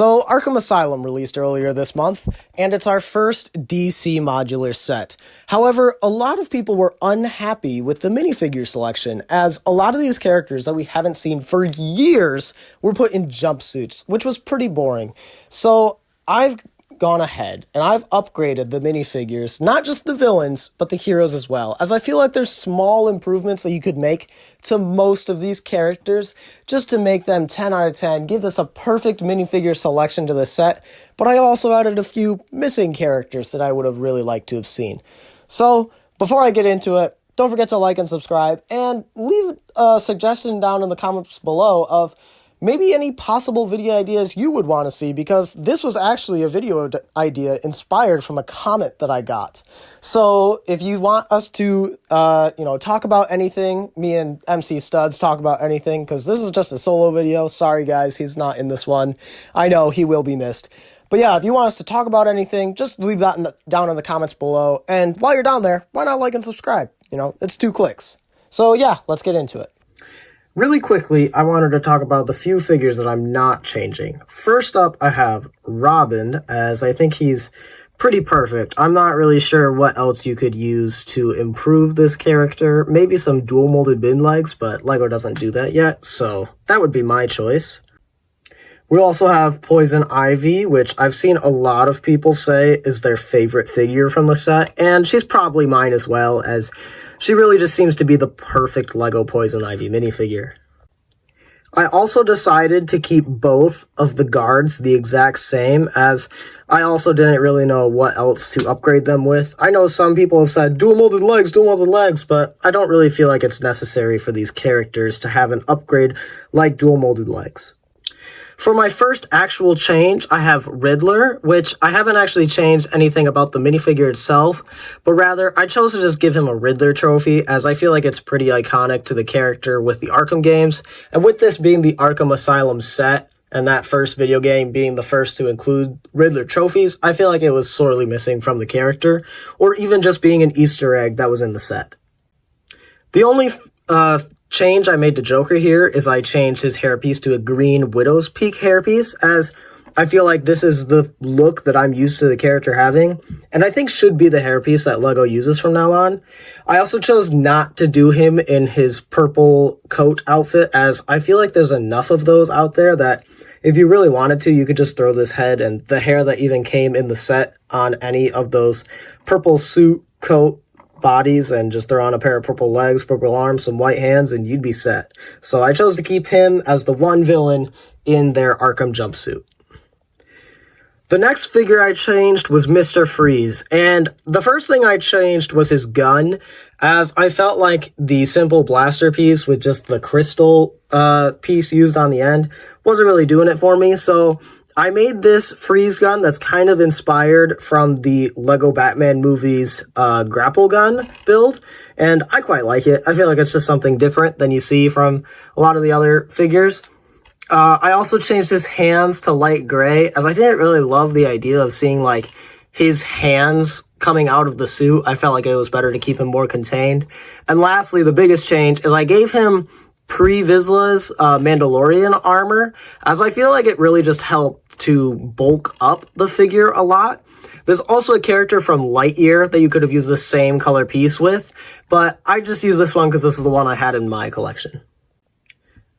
So, Arkham Asylum released earlier this month, and it's our first DC modular set. However, a lot of people were unhappy with the minifigure selection, as a lot of these characters that we haven't seen for years were put in jumpsuits, which was pretty boring. So, I've gone ahead and I've upgraded the minifigures, not just the villains, but the heroes as well, as I feel like there's small improvements that you could make to most of these characters just to make them 10 out of 10, give this a perfect minifigure selection to the set, but I also added a few missing characters that I would have really liked to have seen. So, before I get into it, don't forget to like and subscribe, and leave a suggestion down in the comments below of maybe any possible video ideas you would want to see, because this was actually a video idea inspired from a comment that I got. So if you want us to, talk about anything, me and MC Studs talk about anything, because this is just a solo video. Sorry guys, he's not in this one. I know, he will be missed. But yeah, if you want us to talk about anything, just leave that down in the comments below. And while you're down there, why not like and subscribe? It's 2 clicks. So yeah, let's get into it. Really quickly, I wanted to talk about the few figures that I'm not changing. First up, I have Robin, as I think he's pretty perfect. I'm not really sure what else you could use to improve this character. Maybe some dual molded bin legs, but LEGO doesn't do that yet, so that would be my choice. We also have Poison Ivy, which I've seen a lot of people say is their favorite figure from the set, and she's probably mine as well, as she really just seems to be the perfect LEGO Poison Ivy minifigure. I also decided to keep both of the guards the exact same, as I also didn't really know what else to upgrade them with. I know some people have said dual molded legs, but I don't really feel like it's necessary for these characters to have an upgrade like dual molded legs. For my first actual change, I have Riddler, which I haven't actually changed anything about the minifigure itself, but rather I chose to just give him a Riddler trophy, as I feel like it's pretty iconic to the character with the Arkham games, and with this being the Arkham Asylum set, and that first video game being the first to include Riddler trophies, I feel like it was sorely missing from the character, or even just being an Easter egg that was in the set. The only change I made to Joker here is I changed his hairpiece to a green Widow's Peak hairpiece, as I feel like this is the look that I'm used to the character having, and I think should be the hairpiece that LEGO uses from now on. I also chose not to do him in his purple coat outfit, as I feel like there's enough of those out there that if you really wanted to, you could just throw this head and the hair that even came in the set on any of those purple suit coat bodies and just throw on a pair of purple legs, purple arms, some white hands, and you'd be set. So I chose to keep him as the one villain in their Arkham jumpsuit. The next figure I changed was Mr. Freeze, and the first thing I changed was his gun, as I felt like the simple blaster piece with just the crystal piece used on the end wasn't really doing it for me, so I made this freeze gun that's kind of inspired from the LEGO Batman movies grapple gun build, and I quite like it. I feel like it's just something different than you see from a lot of the other figures. I also changed his hands to light gray, as I didn't really love the idea of seeing like his hands coming out of the suit. I felt like it was better to keep him more contained. And lastly, the biggest change is I gave him Pre-Vizsla's Mandalorian armor, as I feel like it really just helped to bulk up the figure a lot. There's also a character from Lightyear that you could have used the same color piece with, but I just used this one because this is the one I had in my collection.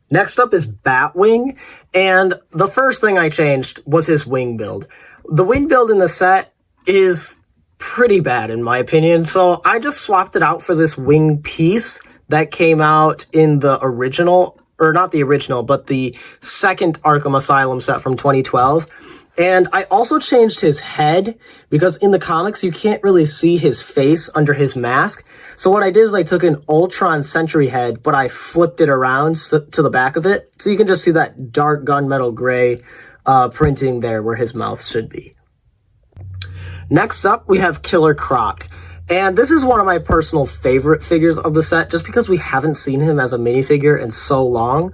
Next up is Batwing, and the first thing I changed was his wing build. The wing build in the set is pretty bad in my opinion, so I just swapped it out for this wing piece that came out in the original, or not the original, but the second Arkham Asylum set from 2012. And I also changed his head, because in the comics, you can't really see his face under his mask. So what I did is I took an Ultron Sentry head, but I flipped it around to the back of it. So you can just see that dark gunmetal gray printing there where his mouth should be. Next up, we have Killer Croc. And this is one of my personal favorite figures of the set, just because we haven't seen him as a minifigure in so long.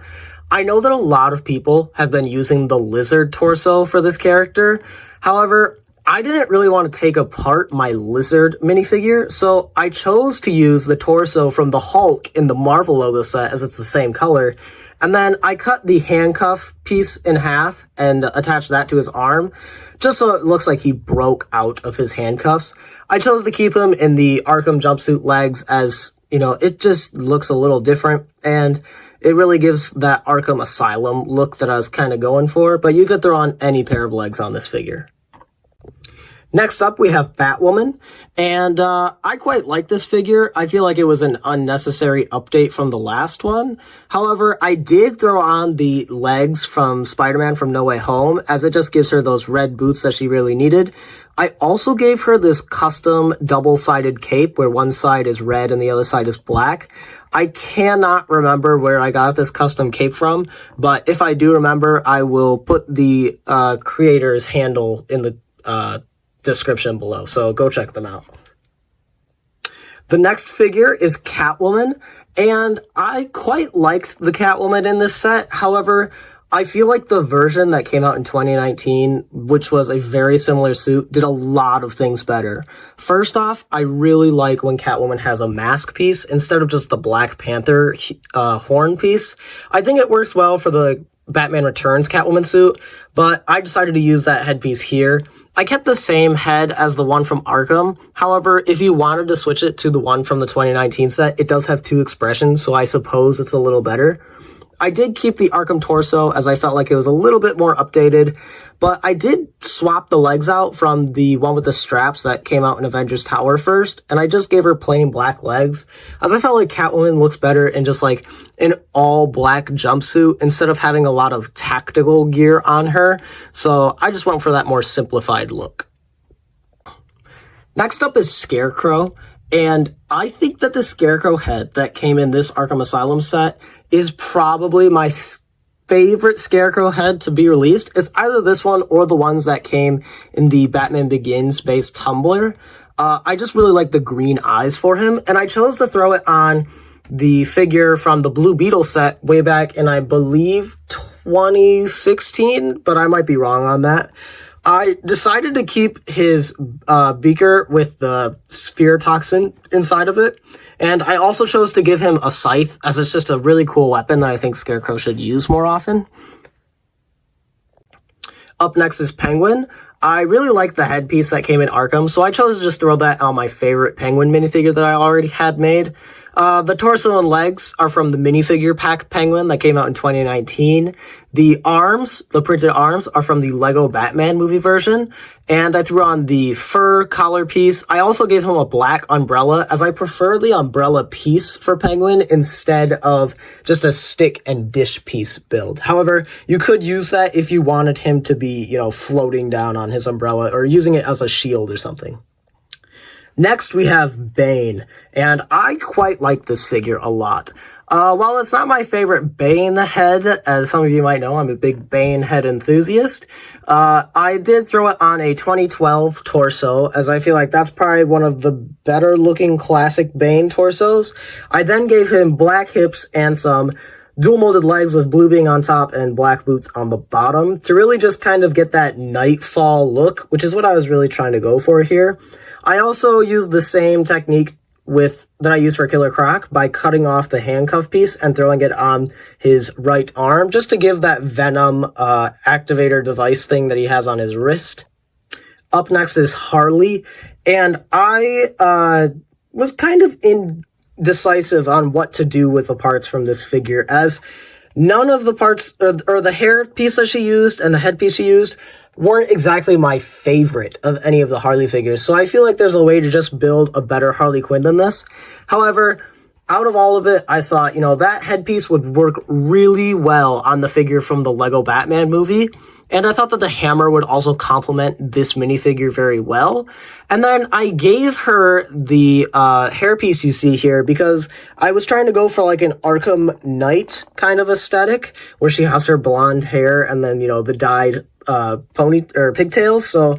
I know that a lot of people have been using the lizard torso for this character. However, I didn't really want to take apart my lizard minifigure, so I chose to use the torso from the Hulk in the Marvel logo set, as it's the same color. And then I cut the handcuff piece in half and attached that to his arm, just so it looks like he broke out of his handcuffs. I chose to keep him in the Arkham jumpsuit legs as, you know, it just looks a little different, and it really gives that Arkham Asylum look that I was kind of going for, but you could throw on any pair of legs on this figure. Next up, we have Batwoman, and I quite like this figure. I feel like it was an unnecessary update from the last one. However, I did throw on the legs from Spider-Man from No Way Home, as it just gives her those red boots that she really needed. I also gave her this custom double-sided cape where one side is red and the other side is black. I cannot remember where I got this custom cape from, but if I do remember, I will put the creator's handle in the description below, so go check them out. The next figure is Catwoman, and I quite liked the Catwoman in this set. However, I feel like the version that came out in 2019, which was a very similar suit, did a lot of things better. First off, I really like when Catwoman has a mask piece instead of just the Black Panther horn piece. I think it works well for the Batman Returns Catwoman suit, but I decided to use that headpiece here. I kept the same head as the one from Arkham. However, if you wanted to switch it to the one from the 2019 set, it does have two expressions, so I suppose it's a little better. I did keep the Arkham torso as I felt like it was a little bit more updated, but I did swap the legs out from the one with the straps that came out in Avengers Tower first, and I just gave her plain black legs, as I felt like Catwoman looks better in just like an all black jumpsuit instead of having a lot of tactical gear on her, so I just went for that more simplified look. Next up is Scarecrow, and I think that the Scarecrow head that came in this Arkham Asylum set is probably my favorite Scarecrow head to be released. It's either this one or the ones that came in the Batman Begins based tumbler. I just really like the green eyes for him, and I chose to throw it on the figure from the Blue Beetle set way back in, I believe, 2016, but I might be wrong on that. I decided to keep his beaker with the sphere toxin inside of it, and I also chose to give him a scythe, as it's just a really cool weapon that I think Scarecrow should use more often. Up next is Penguin. I really like the headpiece that came in Arkham, so I chose to just throw that on my favorite Penguin minifigure that I already had made. The torso and legs are from the minifigure pack Penguin that came out in 2019. The arms, the printed arms, are from the Lego Batman movie version. And I threw on the fur collar piece. I also gave him a black umbrella, as I prefer the umbrella piece for Penguin instead of just a stick and dish piece build. However, you could use that if you wanted him to be, you know, floating down on his umbrella or using it as a shield or something. Next, we have Bane, and I quite like this figure a lot. While it's not my favorite Bane head, as some of you might know, I'm a big Bane head enthusiast, I did throw it on a 2012 torso, as I feel like that's probably one of the better looking classic Bane torsos. I then gave him black hips and some dual molded legs with blue being on top and black boots on the bottom to really just kind of get that Nightfall look, which is what I was really trying to go for here. I also used the same technique that I used for Killer Croc by cutting off the handcuff piece and throwing it on his right arm, just to give that Venom activator device thing that he has on his wrist. Up next is Harley, and I was kind of indecisive on what to do with the parts from this figure, as none of the parts, or the hair piece that she used and the headpiece she used, weren't exactly my favorite of any of the Harley figures, so I feel like there's a way to just build a better Harley Quinn than this. However, out of all of it, I thought, you know, that headpiece would work really well on the figure from the Lego Batman movie, and I thought that the hammer would also complement this minifigure very well. And then I gave her the hairpiece you see here because I was trying to go for like an Arkham Knight kind of aesthetic, where she has her blonde hair and then, you know, the dyed pony or pigtails, so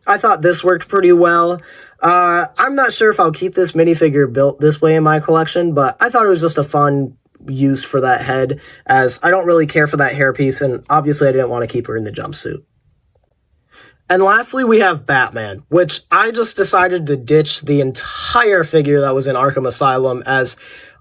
I thought this worked pretty well. I'm not sure if I'll keep this minifigure built this way in my collection, but I thought it was just a fun use for that head, as I don't really care for that hairpiece, and obviously I didn't want to keep her in the jumpsuit. And lastly, we have Batman, which I just decided to ditch the entire figure that was in Arkham Asylum, as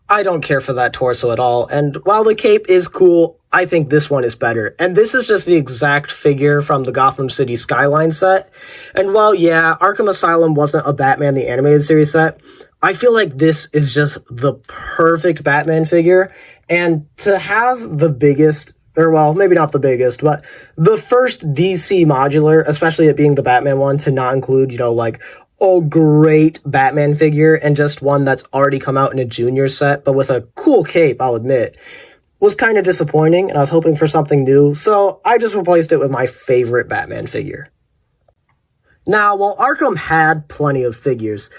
I don't care for that torso at all, and while the cape is cool, I think this one is better. And this is just the exact figure from the Gotham City Skyline set. And while, yeah, Arkham Asylum wasn't a Batman the Animated Series set, I feel like this is just the perfect Batman figure. And to have the biggest, or well, maybe not the biggest, but the first DC modular, especially it being the Batman one, to not include, you know, like, a great Batman figure and just one that's already come out in a junior set, but with a cool cape, I'll admit, was kind of disappointing, and I was hoping for something new, so I just replaced it with my favorite Batman figure. Now, while Arkham had plenty of figures,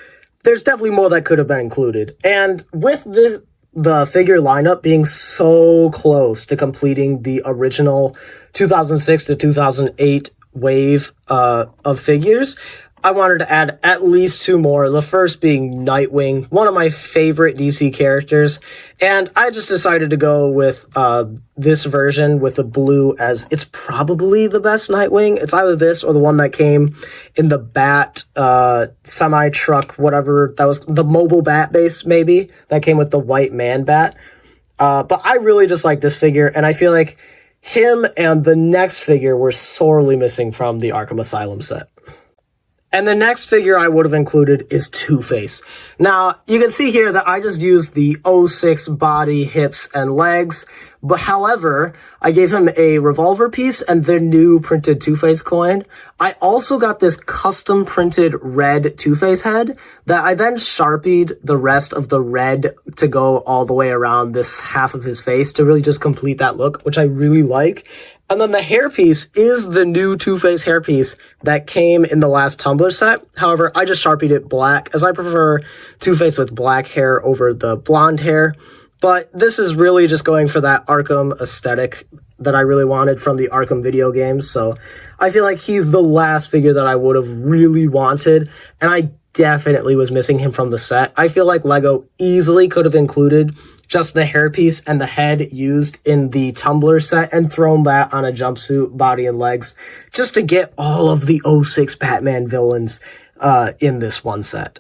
there's definitely more that could have been included, and with the figure lineup being so close to completing the original 2006 to 2008 wave of figures, I wanted to add at least two more, the first being Nightwing, one of my favorite DC characters, and I just decided to go with this version with the blue, as it's probably the best Nightwing. It's either this or the one that came in the Bat semi-truck, whatever, that was the mobile Bat base, maybe, that came with the white Man Bat. But I really just like this figure, and I feel like him and the next figure were sorely missing from the Arkham Asylum set. And the next figure I would have included is Two-Face. Now, you can see here that I just used the '06 body, hips, and legs, but however, I gave him a revolver piece and the new printed Two-Face coin. I also got this custom printed red Two-Face head that I then Sharpied the rest of the red to go all the way around this half of his face to really just complete that look, which I really like. And then the hairpiece is the new Two-Face hairpiece that came in the last Tumblr set. However, I just Sharpied it black, as I prefer Two-Face with black hair over the blonde hair. But this is really just going for that Arkham aesthetic that I really wanted from the Arkham video games. So I feel like he's the last figure that I would have really wanted. And I definitely was missing him from the set. I feel like LEGO easily could have included just the hairpiece and the head used in the Tumblr set and thrown that on a jumpsuit, body and legs, just to get all of the '06 Batman villains in this one set.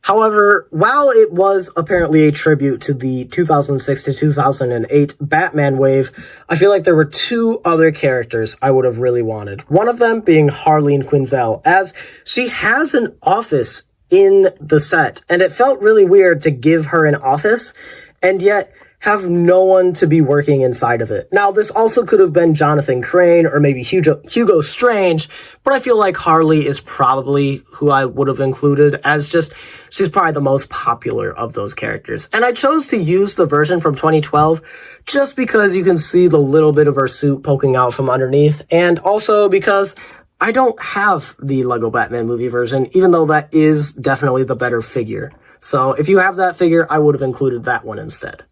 However, while it was apparently a tribute to the 2006 to 2008 Batman wave, I feel like there were two other characters I would have really wanted. One of them being Harleen Quinzel, as she has an office in the set, and it felt really weird to give her an office and yet have no one to be working inside of it. Now, this also could have been Jonathan Crane or maybe Hugo Strange, but I feel like Harley is probably who I would have included, as just, she's probably the most popular of those characters. And I chose to use the version from 2012 just because you can see the little bit of her suit poking out from underneath, and also because I don't have the LEGO Batman movie version, even though that is definitely the better figure. So if you have that figure, I would have included that one instead.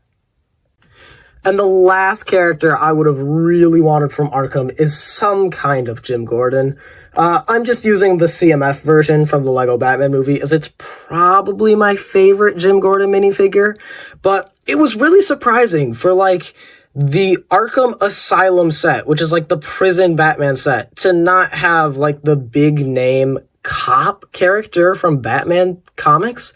And the last character I would have really wanted from Arkham is some kind of Jim Gordon. I'm just using the CMF version from the LEGO Batman movie, as it's probably my favorite Jim Gordon minifigure, but it was really surprising for, like, the Arkham Asylum set, which is like the prison Batman set, to not have like the big name cop character from Batman comics.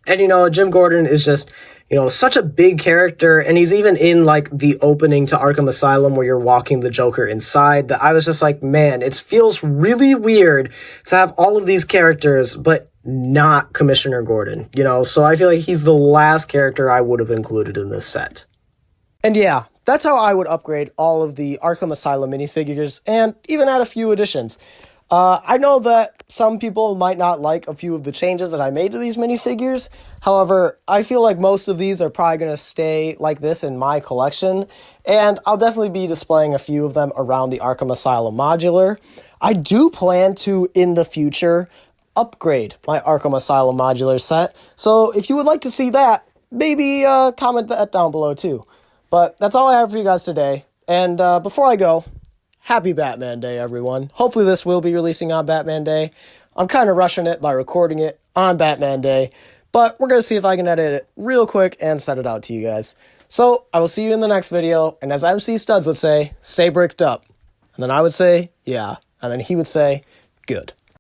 And, you know, Jim Gordon is just, you know, such a big character, and he's even in like the opening to Arkham Asylum where you're walking the Joker inside, that I was just like, man, it feels really weird to have all of these characters, but not Commissioner Gordon, you know? So I feel like he's the last character I would have included in this set. And yeah, that's how I would upgrade all of the Arkham Asylum minifigures, and even add a few additions. I know that some people might not like a few of the changes that I made to these minifigures. However, I feel like most of these are probably going to stay like this in my collection, and I'll definitely be displaying a few of them around the Arkham Asylum modular. I do plan to, in the future, upgrade my Arkham Asylum modular set, so if you would like to see that, maybe comment that down below too. But that's all I have for you guys today. And before I go, happy Batman Day, everyone. Hopefully this will be releasing on Batman Day. I'm kind of rushing it by recording it on Batman Day, but we're going to see if I can edit it real quick and send it out to you guys. So I will see you in the next video, and as MC Studs would say, stay bricked up. And then I would say, yeah. And then he would say, good.